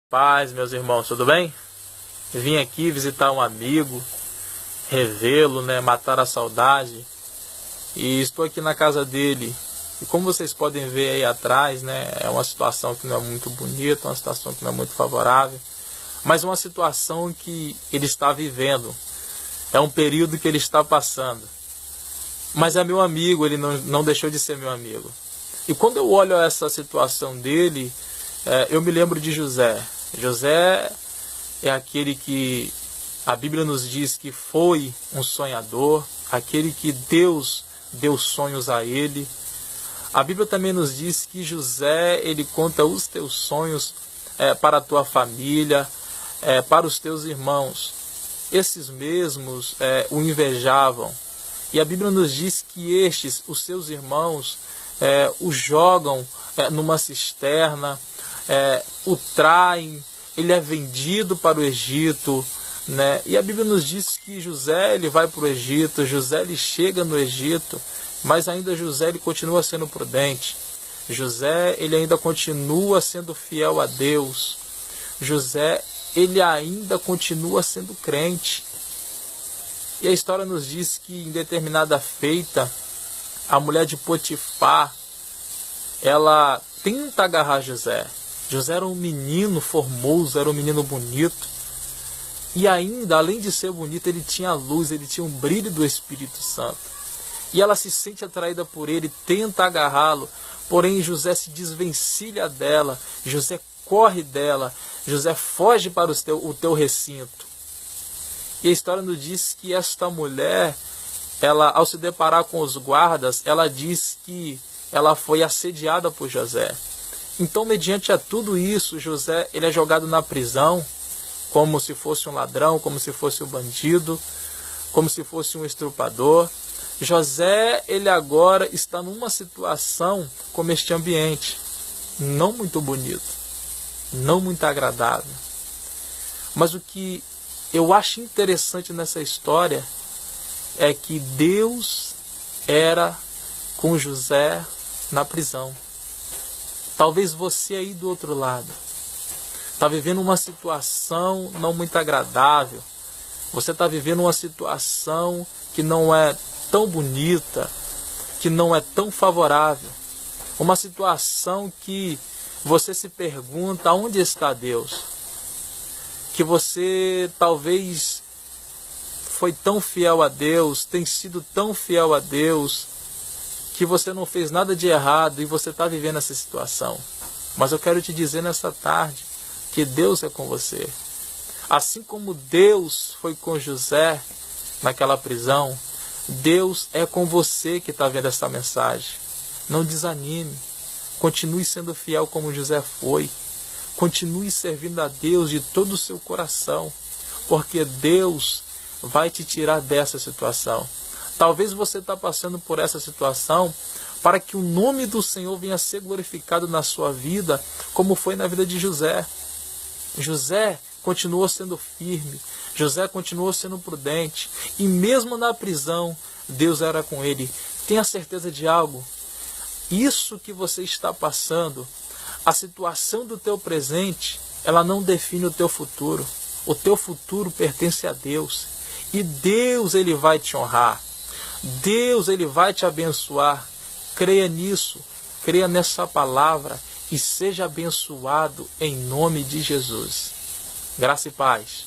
Paz, meus irmãos, tudo bem? Vim aqui visitar um amigo, revê-lo, matar a saudade. E estou aqui na casa dele. E como vocês podem ver aí atrás, é uma situação que não é muito bonita, uma situação que não é muito favorável, mas uma situação que ele está vivendo. É um período que ele está passando. Mas é meu amigo, ele não deixou de ser meu amigo. E quando eu olho essa situação dele, eu me lembro de José. José é aquele que a Bíblia nos diz que foi um sonhador, aquele que Deus deu sonhos a ele. A Bíblia também nos diz que José, ele conta os teus sonhos para a tua família, para os teus irmãos. Esses mesmos o invejavam. E a Bíblia nos diz que estes, os seus irmãos, o jogam numa cisterna, o traem, ele é vendido para o Egito, E a Bíblia nos diz que José ele vai para o Egito, José ele chega no Egito, mas ainda José ele continua sendo prudente. José ele ainda continua sendo fiel a Deus. José ele ainda continua sendo crente. E a história nos diz que em determinada feita, a mulher de Potifar, ela tenta agarrar José. José era um menino formoso, era um menino bonito. E ainda, além de ser bonito, ele tinha luz, ele tinha um brilho do Espírito Santo. E ela se sente atraída por ele, tenta agarrá-lo. Porém, José se desvencilha dela, José corre dela, José foge para o teu recinto. E a história nos diz que esta mulher, ela, ao se deparar com os guardas, ela diz que ela foi assediada por José. Então, mediante a tudo isso, José ele é jogado na prisão, como se fosse um ladrão, como se fosse um bandido, como se fosse um estuprador. José ele agora está numa situação como este ambiente, não muito bonito, não muito agradável. Mas o que eu acho interessante nessa história é que Deus era com José na prisão. Talvez você aí do outro lado está vivendo uma situação não muito agradável. Você está vivendo uma situação que não é tão bonita, que não é tão favorável. Uma situação que você se pergunta onde está Deus. Que você talvez foi tão fiel a Deus, tem sido tão fiel a Deus, que você não fez nada de errado e você está vivendo essa situação. Mas eu quero te dizer nessa tarde que Deus é com você. Assim como Deus foi com José naquela prisão, Deus é com você que está vendo essa mensagem. Não desanime. Continue sendo fiel como José foi. Continue servindo a Deus de todo o seu coração, porque Deus vai te tirar dessa situação. Talvez você está passando por essa situação para que o nome do Senhor venha a ser glorificado na sua vida, como foi na vida de José. José continuou sendo firme, José continuou sendo prudente, e mesmo na prisão, Deus era com ele. Tenha certeza de algo, isso que você está passando, a situação do teu presente, ela não define o teu futuro. O teu futuro pertence a Deus, e Deus ele vai te honrar. Deus ele vai te abençoar. Creia nisso, creia nessa palavra e seja abençoado em nome de Jesus. Graça e paz.